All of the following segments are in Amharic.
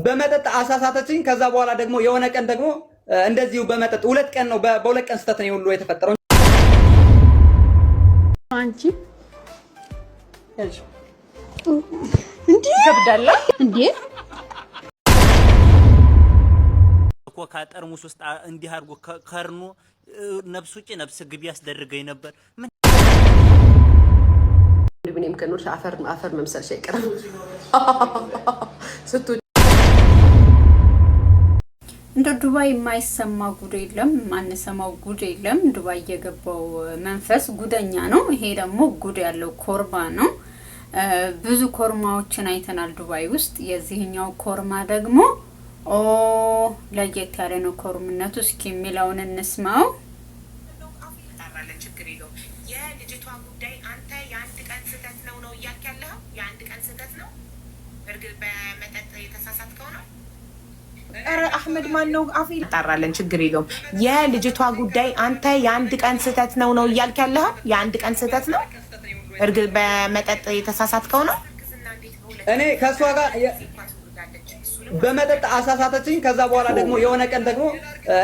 በመጠጥ አሳሳተችኝ። ከዛ በኋላ ደግሞ የሆነ ቀን ደግሞ እንደዚሁ በመጠጥ ሁለት ቀን ነው በሁለት ቀን ስተት ነው ሁሉ የተፈጠረው። አንቺ እንዴ ይከብዳል እንዴ ኮካ ጠርሙስ ውስጥ እንዲህ አድርጎ ከርኖ ነፍስ ውጪ ነፍስ ግቢ ያስደርገኝ ነበር። ምንም ከኖርሽ አፈር መምሰልሽ አይቀርም። እንደ ዱባይ የማይሰማ ጉድ የለም፣ ማንሰማው ጉድ የለም። ዱባይ የገባው መንፈስ ጉደኛ ነው። ይሄ ደግሞ ጉድ ያለው ኮርማ ነው። ብዙ ኮርማዎችን አይተናል ዱባይ ውስጥ። የዚህኛው ኮርማ ደግሞ ለየት ያለ ነው ኮርምነቱ። እስኪ የሚለውን እንስማው። የልጅቷ ጉዳይ አንተ የአንድ ቀን ስህተት ነው እያልክ ያለኸው? የአንድ ቀን ስህተት ነው? እርግጥ በመጠጥ የተሳሳትከው ነው? ኧረ አህመድ ማን ነው? አፍ ይጣራለን፣ ችግር የለውም። የልጅቷ ጉዳይ አንተ የአንድ ቀን ስህተት ነው እያልክ ያለኸው? የአንድ ቀን ስህተት ነው? እርግጥ በመጠጥ የተሳሳትከው ነው? እኔ ከሷ ጋር በመጠጥ አሳሳተችኝ። ከዛ በኋላ ደግሞ የሆነ ቀን ደግሞ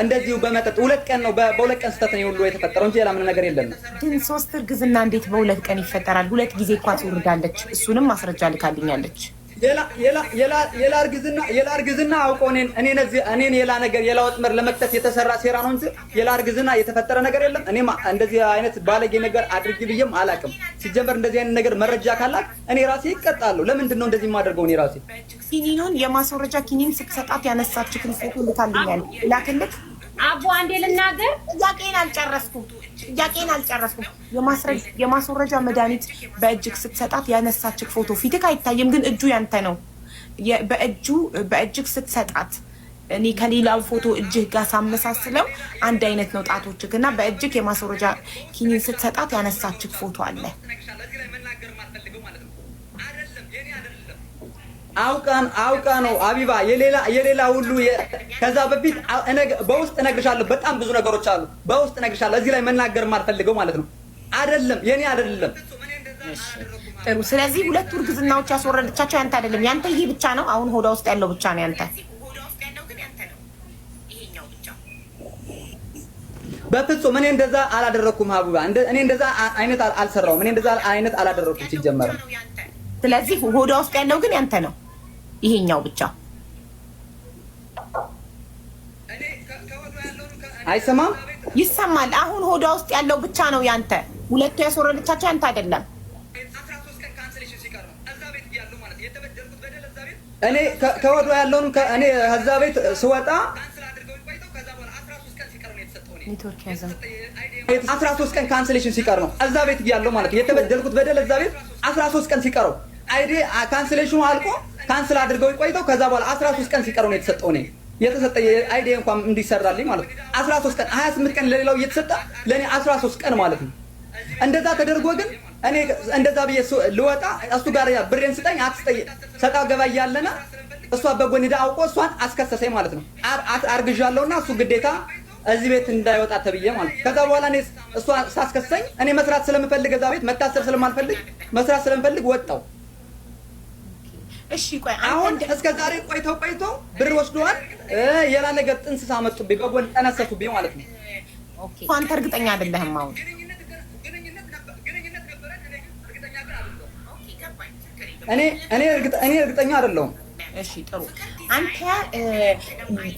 እንደዚሁ በመጠጥ ሁለት ቀን ነው በሁለት ቀን ስተት ነው ሁሉ የተፈጠረው እንጂ ሌላ ምን ነገር የለም። ግን ሶስት እርግዝና እንዴት በሁለት ቀን ይፈጠራል? ሁለት ጊዜ እኮ ትወርዳለች። እሱንም ማስረጃ ልካልኛለች። የላ እርግዝና አውቆ እኔን የላ ነገር የላ ወጥመር ለመክተት የተሰራ ሴራ ነው እንጂ የላ እርግዝና የተፈጠረ ነገር የለም። እኔ እንደዚህ አይነት ባለጌ ነገር አድርጊ ብዬም አላውቅም። ሲጀመር እንደዚህ አይነት ነገር መረጃ ካላት እኔ ራሴ ይቀጣለሁ። ለምንድን ነው እንደዚህ የማደርገው? እኔ ራሴ ኪኒኑን የማስወረጃ ኪኒን ስትሰጣት ያነሳችሁትን ፎቶ ልካልኛል። ላክልክ አቦ አንዴ ልናገር። ጥያቄን አልጨረስኩም። የማስወረጃ መድኃኒት በእጅግ ስትሰጣት ያነሳችክ ፎቶ ፊትክ አይታይም፣ ግን እጁ ያንተ ነው። በእጅግ ስትሰጣት እኔ ከሌላው ፎቶ እጅህ ጋር ሳመሳስለው አንድ አይነት ነው ጣቶችክ እና በእጅግ የማስወረጃ ኪኒን ስትሰጣት ያነሳችክ ፎቶ አለ። አውቃ ነው አቢባ የሌላ ሁሉ ከዛ በፊት በውስጥ እነግርሻለሁ። በጣም ብዙ ነገሮች አሉ በውስጥ እነግርሻለሁ። እዚህ ላይ መናገር የማልፈልገው ማለት ነው። አይደለም የኔ አይደለም። ጥሩ። ስለዚህ ሁለቱ እርግዝናዎች ያስወረደቻቸው ያንተ አይደለም። ያንተ ይሄ ብቻ ነው። አሁን ሆዷ ውስጥ ያለው ብቻ ነው ያንተ። በፍጹም እኔ እንደዛ አላደረኩም አቢባ። እኔ እንደዛ አይነት አልሰራውም። እኔ እንደዛ አይነት አላደረኩም ሲጀመር። ስለዚህ ሆዷ ውስጥ ያለው ግን ያንተ ነው። ይሄኛው ብቻ አይሰማም? ይሰማል። አሁን ሆዷ ውስጥ ያለው ብቻ ነው ያንተ። ሁለቱ ያስወረደቻቸው ያንተ አይደለም። እኔ ከወዷ ያለውን እኔ ከዛ ቤት ስወጣ 13 ቀን ካንስሌሽን ሲቀር ነው እዛ ቤት ያለው ማለት የተበደልኩት በደል እዛ ቤት 13 ቀን ሲቀረው አይዲ ካንስሌሽኑ አልቆ ካንስል አድርገው ቆይተው ከዛ በኋላ 13 ቀን ሲቀረው ነው የተሰጠው። ነው የተሰጠ አይዲ እንኳን እንዲሰራልኝ ማለት 13 ቀን 28 ቀን ለሌላው እየተሰጠ ለኔ 13 ቀን ማለት ነው። እንደዛ ተደርጎ ግን እኔ እንደዛ ብዬ ልወጣ እሱ ጋር ብሬን ስጠኝ አትስጠኝ ሰጣ ገባ ያለና እሷ በጎን ሄዳ አውቆ እሷን አስከሰሰኝ ማለት ነው። አርግዣለሁና እሱ ግዴታ እዚህ ቤት እንዳይወጣ ተብዬ ማለት ከዛ በኋላ እኔ እሷ ሳስከሰኝ እኔ መስራት ስለምፈልግ እዛ ቤት መታሰር ስለማልፈልግ መስራት ስለምፈልግ ወጣው። እሺ ቆይ አሁን እስከ ዛሬ ቆይተው ብር ወስደዋል። የላ ነገር ጥንስስ አመጡብኝ በጎን ጠነሰሱብኝ ማለት ነው። ኦኬ አንተ እርግጠኛ አይደለህም አሁን? እኔ እርግጠኛ አይደለሁም። እሺ ጥሩ። አንተ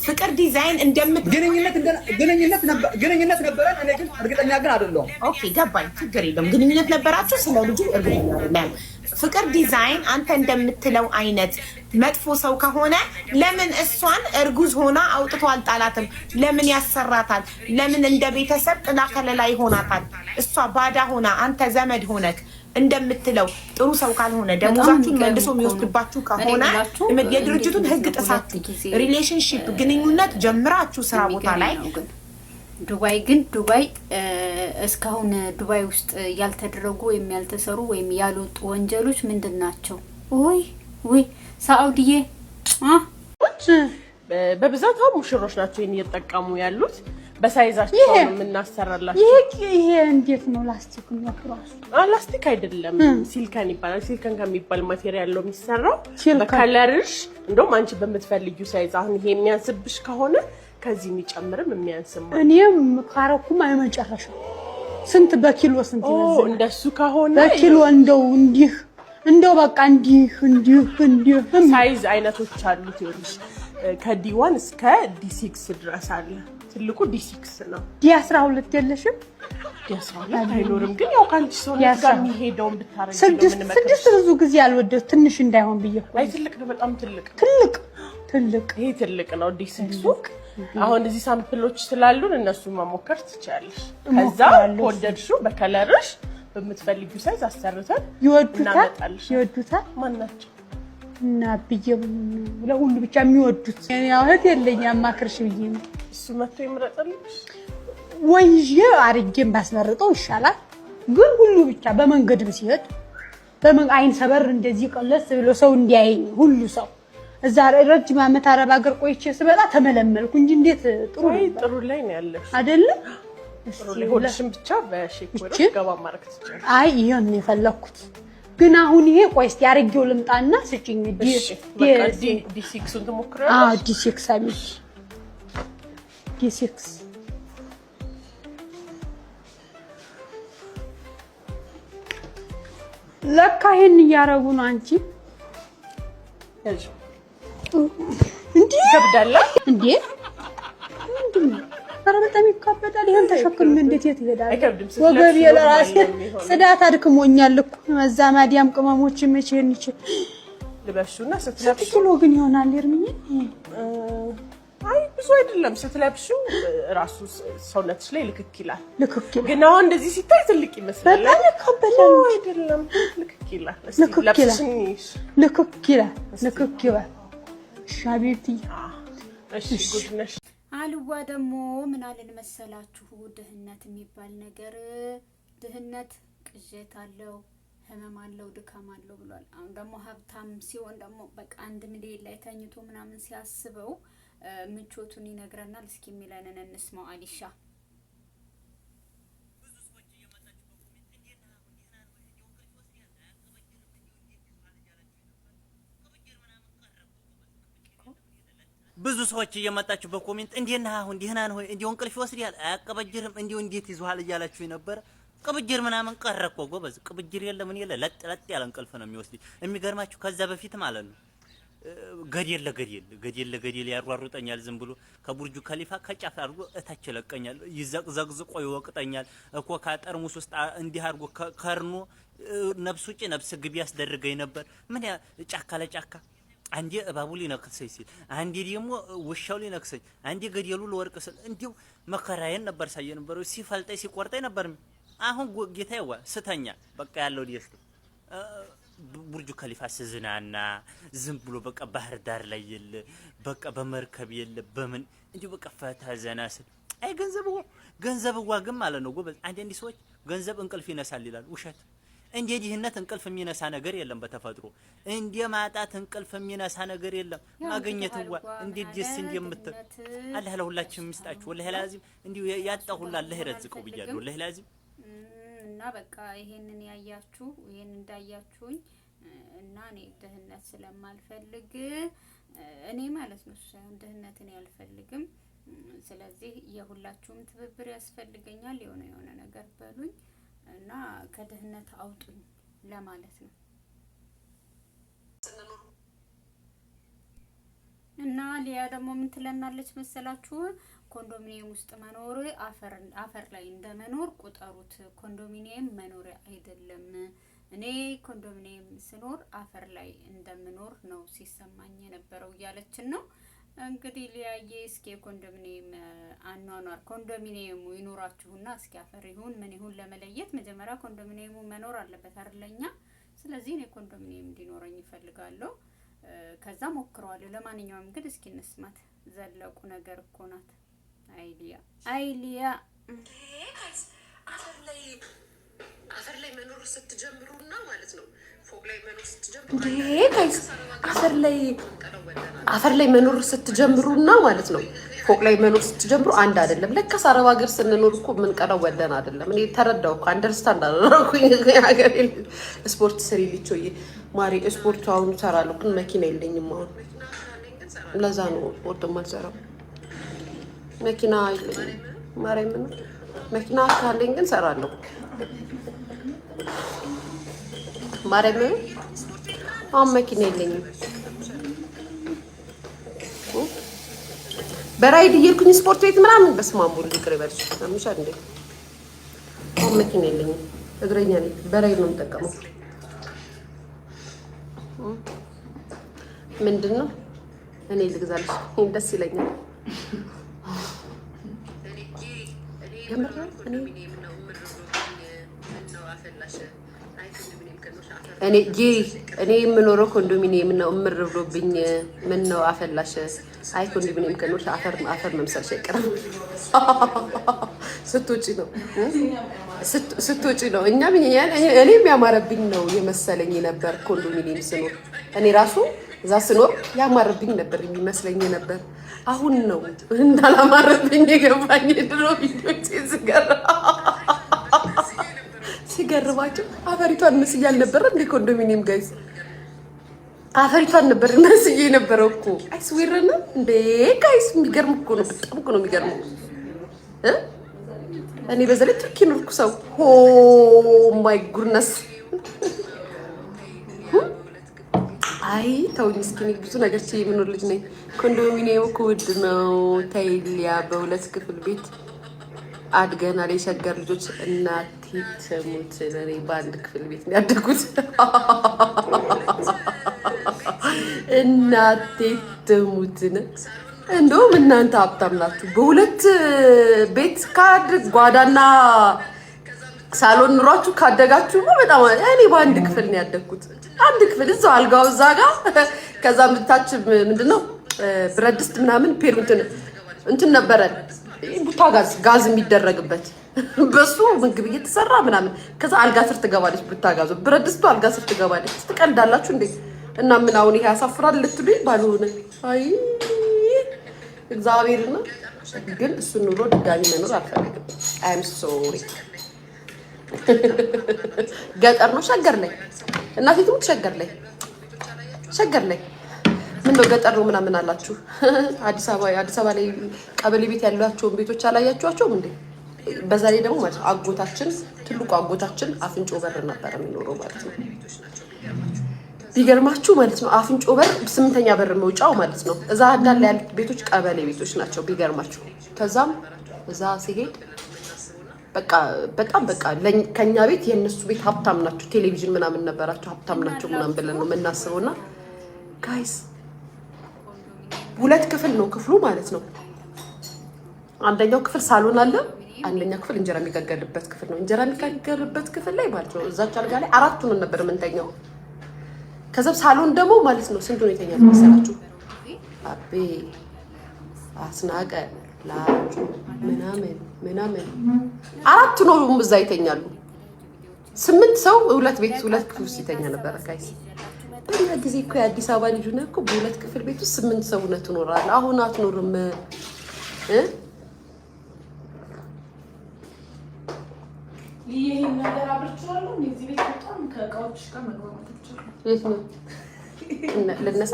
ፍቅር ዲዛይን ግንኙነት ነበረን። እኔ ግን እርግጠኛ ግን አይደለሁም። ኦኬ ገባኝ። ችግር የለም። ግንኙነት ነበራችሁ። ስለ ልጁ እርግጠኛ አይደለም። ፍቅር ዲዛይን አንተ እንደምትለው አይነት መጥፎ ሰው ከሆነ ለምን እሷን እርጉዝ ሆና አውጥቶ አልጣላትም? ለምን ያሰራታል? ለምን እንደ ቤተሰብ ጥላ ከለላ ይሆናታል? እሷ ባዳ ሆና አንተ ዘመድ ሆነክ እንደምትለው ጥሩ ሰው ካልሆነ ደሞዛችሁን መልሶ የሚወስድባችሁ ከሆነ የድርጅቱን ሕግ ጥሳችሁ ሪሌሽንሺፕ ግንኙነት ጀምራችሁ ስራ ቦታ ላይ ዱባይ እስካሁን ዱባይ ውስጥ ያልተደረጉ ወይም ያልተሰሩ ወይም ያልወጡ ወንጀሎች ምንድን ናቸው? ወይ ሳኡዲዬ በብዛት ሙሽሮች ናቸው እየተጠቀሙ ያሉት በሳይዛቸው ነው የምናሰራላችሁ ይሄ እንዴት ነው ላስቲክ ነው ራሱ ላስቲክ አይደለም ሲልከን ይባላል ሲልከን ከሚባል ማቴሪያል ነው የሚሰራው በከለርሽ እንደውም አንቺ በምትፈልጊው ሳይዝ አሁን ይሄ የሚያንስብሽ ከሆነ ከዚህ የሚጨምርም የሚያንስም እኔም ካረኩም አይመጨረሻው ስንት በኪሎ ስንት ይዘዝ እንደሱ ከሆነ በኪሎ እንደው በቃ እንዲህ ሳይዝ አይነቶች አሉት ይኸውልሽ ከዲ1 እስከ ዲ6 ድረስ አለ ትልቁ ዲ6 ነው ዲ12 የለሽም ዲ12 አይኖርም ግን ያው ካንቺ ሰው ጋር የሚሄደውን ብታረጊ ነው ምን መከራ ብዙ ጊዜ አልወደው ትንሽ እንዳይሆን ብዬሽ አይ ትልቅ ነው በጣም ትልቅ ይሄ ትልቅ ነው ዲ6 አሁን እዚህ ሳምፕሎች ስላሉን እነሱ መሞከር ትችያለሽ ከዛ ወደድሽው በከለርሽ በምትፈልጊው ሳይዝ አሰርተን ይወዱታል ማናቸው እና ብዬም ለሁሉ ብቻ የሚወዱት ያው እህት የለኝ አማክርሽ ብዬ ነው እሱ መጥቶ ይምረጥልሽ ወይዬ አርጌም ባስመርጠው ይሻላል ግን ሁሉ ብቻ በመንገድ ሲሄድ አይን ሰበር እንደዚህ ቀለስ ብሎ ሰው እንዲያየኝ ሁሉ ሰው እዛ ረጅም ዓመት አረብ ሀገር ቆይቼ ስበላ ተመለመልኩ እንጂ እንዴት ጥሩ ላይ ነው ያለሽ አይደለ ሁሉሽም ብቻ በሼክ ወደ ገባ ማርክ ትችላለሽ አይ ይሄን ነው የፈለኩት ግን አሁን ይሄ ቆይ እስቲ አርጌው ልምጣና ስጪኝ ዲ6ን ተሞክረሽ ዲ6 አሚት ዲ6 ለካ ይሄን ያረጉ ነው አንቺ እንዴ ከብዳላ እንዴ አረ በጣም ይካበዳል ይሄን ተሸክም እንዴት ይሄዳል ወገብ የለራሴ ጽዳት አድክሞኛል እኮ መዛ ማዲያም ቅመሞች መቼን ልበሹና ስትለብሹ ኪሎ ግን ይሆናል እርምኝ አይ ብዙ አይደለም ስትለብሹ ራሱ ሰውነትሽ ላይ ልክክ ይላል ግን አሁን እንደዚህ ሲታይ ትልቅ ይመስላል በጣም ይካበዳል አይደለም ልክክ ይላል ልክክ ይላል ሻቢቲ እሺ ጉድነሽ አልዋ ደግሞ ምን አለን መሰላችሁ ድህነት የሚባል ነገር ድህነት ቅዠት አለው ህመም አለው ድካም አለው ብሏል አሁን ደግሞ ሀብታም ሲሆን ደግሞ በቃ 1 ሚሊዮን ላይ ተኝቶ ምናምን ሲያስበው ምቾቱን ይነግረናል እስኪ ሚላነን እንስማው አሊሻ ብዙ ሰዎች እየመጣችሁ በኮሜንት እንዴና አሁን ደህና ነው እንዴው እንቅልፍ ይወስዳል አያቀበጅርም እንዴው እንዴት ይዟል እያላችሁ ነበር ቅብጅር ምናምን ቀረኮ ጎበዝ ቅብጅር የለም ምን የለ ለጥ ያለ እንቅልፍ ነው የሚወስድ የሚገርማችሁ ከዛ በፊት ማለት ነው ገደል ያሯሩጠኛል ዝም ብሎ ከቡርጁ ከሊፋ ከጫፍ አድርጎ እታች ለቀኛል ይዘቅዘቅዝቆ ይወቅጠኛል እኮ ካጠርሙስ ውስጥ እንዲህ አድርጎ ከርኖ ነፍስ ውጪ ነፍስ ግቢ ያስደርገኝ ነበር ምን ጫካ ለጫካ አንዴ እባቡ ሊነክሰኝ ሲል አንዴ ደግሞ ውሻው ሊነክሰኝ አንዴ ገደሉ ለወርቅ ስል እንዲው መከራዬን ነበር ሳየ ነበር ሲፈልጠኝ ሲቆርጠኝ ነበር አሁን ጌታዬ ስተኛ በቃ ያለው ዲስት ቡርጁ ከሊፋ ስዝናና ዝም ብሎ በቃ ባህር ዳር ላይ የለ በቃ በመርከብ የለ በምን እንጂ በቃ ፈታ ዘና ስል አይ ገንዘብ ዋግም ማለት ነው ጎበዝ አንዴ ሰዎች ገንዘብ እንቅልፍ ይነሳል ይላል ውሸት እንዴ ድህነት እንቅልፍ የሚነሳ ነገር የለም በተፈጥሮ እንዴ ማጣት እንቅልፍ የሚነሳ ነገር የለም ማግኘት እንዴ ደስ እንደምትል አላህ ለሁላችንም ይስጣችሁ ወላሂ ላዚም እንዴ ያጣሁላ አላህ ይረዝቀው ብያለሁ ወላሂ ላዚም እና በቃ ይሄንን ያያችሁ ይሄን እንዳያችሁኝ እና እኔ ድህነት ስለማልፈልግ እኔ ማለት ነው ድህነትን ያልፈልግም ስለዚህ የሁላችሁም ትብብር ያስፈልገኛል የሆነ ነገር በሉኝ እና ከድህነት አውጡኝ ለማለት ነው እና ሊያ ደግሞ ምን ትለናለች መሰላችሁ ኮንዶሚኒየም ውስጥ መኖር አፈር ላይ እንደመኖር ቁጠሩት ኮንዶሚኒየም መኖሪያ አይደለም እኔ ኮንዶሚኒየም ስኖር አፈር ላይ እንደምኖር ነው ሲሰማኝ የነበረው ያለችን ነው እንግዲህ ሊያዬ እስኪ ኮንዶሚኒየም አኗኗር ኮንዶሚኒየሙ ይኖራችሁና እስኪ አፈር ይሁን ምን ይሁን ለመለየት መጀመሪያ ኮንዶሚኒየሙ መኖር አለበት አይደለኛ ስለዚህ እኔ ኮንዶሚኒየም እንዲኖረኝ ይፈልጋለሁ ከዛ ሞክረዋለሁ ለማንኛውም ግን እስኪ እንስማት ዘለቁ ነገር እኮ ናት አይሊያ አፈር ላይ መኖር ስትጀምሩና ማለት ነው ፎቅ ላይ መኖር ስትጀምሩ አፈር ላይ መኖር ስትጀምሩና ማለት ነው ፎቅ ላይ መኖር ስትጀምሩ አንድ አይደለም። ለካስ አረብ ሀገር ስንኖር እኮ የምንቀረው ወደን አይደለም። እኔ ተረዳው እኮ አንደርስታንድ አደረኩኝ። ሀገር ስፖርት ስሪ ልጆዬ ማሪ ስፖርቱ አሁን እሰራለሁ ግን መኪና የለኝም አሁን። ለዛ ነው ስፖርት የማልሰራው። መኪና የለኝም ማርያም ነው። መኪና ካለኝ ግን እሰራለሁ ማርያም ነው። አሁን መኪና የለኝም። በራይድ እየሄድኩኝ ስፖርት ቤት ምናምን በስማሙ ልቅር ይበልሽ አምሻል እንዴ። አሁን መኪና የለኝም። እግረኛ ነኝ። በራይድ ነው የምጠቀመው። ምንድነው እኔ ልግዛልሽ ደስ ይለኛል። እኔ የምኖረው ኮንዶሚኒየም ነው። እምር ብሎብኝ ምን ነው አፈላሽ። አይ ኮንዶሚኒየም ከኖርሽ አፈር መምሰልሽ አይቀርም። ስትወጪ ነው እኔም ያማረብኝ ነው የመሰለኝ ነበር ኮንዶሚኒየም ስኖር። እኔ ራሱ እዛ ስኖር ያማረብኝ ነበር የሚመስለኝ ነበር። አሁን ነው እንዳላማረብኝ የገባኝ። ድሮ ቪዲዮቼ ሲገርባቸው አፈሪቷን መስዬ አልነበረ እንደ ኮንዶሚኒየም ጋይስ አፈሪቷን ነበር መስዬ የነበረው እኮ አይስዌርና እንደ ጋይስ የሚገርም እኮ ነው። በጣም እኮ ነው የሚገርመው። እኔ በዛ ላይ ቱርኪ ኖርኩ ሰው ኦ ማይ ጉድነስ። አይ ተውኝ እስኪ ብዙ ነገር ቼ የምኖር ልጅ ነኝ። ኮንዶሚኒየም እኮ ውድ ነው። ታይሊያ በሁለት ክፍል ቤት አድገናል የሸገር ልጆች። እናቴ ትሙት እኔ በአንድ ክፍል ቤት ነው ያደጉት። እናቴ ትሙት እንደውም እናንተ ሀብታም ናችሁ። በሁለት ቤት ጓዳና ሳሎን ኑሯችሁ ካደጋችሁ በጣም እኔ በአንድ ክፍል ነው ያደግኩት። አንድ ክፍል እዛው አልጋው እዛ ጋር ከዛ ምታች ምንድነው ብረት ድስት ምናምን እንትን ነበረን ቡታ ጋዝ የሚደረግበት በሱ ምግብ እየተሰራ ምናምን ከዛ አልጋ ስር ትገባለች ብታጋዙ ብረት ድስቱ አልጋ ስር ትገባለች። ትቀልዳላችሁ እንዴ? እና ምን አሁን ይሄ ያሳፍራል ልትሉኝ ባልሆነ አይ እግዚአብሔርና ግን እሱ ኑሮ ድጋሚ መኖር አልፈልግም። አይ አም ሶሪ። ገጠር ነው ሸገር ላይ እናቴ ትሙት ሸገር ላይ ምን ነው ገጠር ነው ምናምን አላችሁ። አዲስ አበባ ላይ ቀበሌ ቤት ያሏቸውን ቤቶች አላያችኋቸውም እንዴ? በዛ ላይ ደግሞ ማለት አጎታችን ትልቁ አጎታችን አፍንጮ በር ነበር የሚኖረው ማለት ነው። ቢገርማችሁ ማለት ነው አፍንጮ በር 8ኛ በር መውጫው ማለት ነው። እዛ እንዳለ ያሉት ቤቶች ቀበሌ ቤቶች ናቸው ቢገርማችሁ። ከዛም እዛ ሲሄድ በጣም ከኛ ቤት የነሱ ቤት ሀብታም ናቸው። ቴሌቪዥን ምናምን ነበራቸው ሀብታም ናቸው ምናምን ብለን ነው የምናስበውና ጋይስ ሁለት ክፍል ነው ክፍሉ ማለት ነው። አንደኛው ክፍል ሳሎን አለ። አንደኛው ክፍል እንጀራ የሚጋገርበት ክፍል ነው። እንጀራ የሚጋገርበት ክፍል ላይ ማለት ነው እዛች አልጋ ላይ አራቱን ነበር የምንተኛው። ከዛ ሳሎን ደግሞ ማለት ነው ስንት ነው የተኛው መሰላችሁ? አቤ አስናቀ ላጁ ምናምን አራት ነው እዛ ይተኛሉ። 8 ሰው ሁለት ክፍል ውስጥ ይተኛ ነበር ጋይስ። በእኛ ጊዜ እኮ የአዲስ አበባ ልጅ ነህ እኮ በሁለት ክፍል ቤት ውስጥ 8 ሰው ነው ትኖራለህ። አሁን አትኖርም። ይሄን ነገር አብርቻለሁ። እዚህ ቤት በጣም ከእቃዎች ጋር መግባባት ይችላል። ልነሳ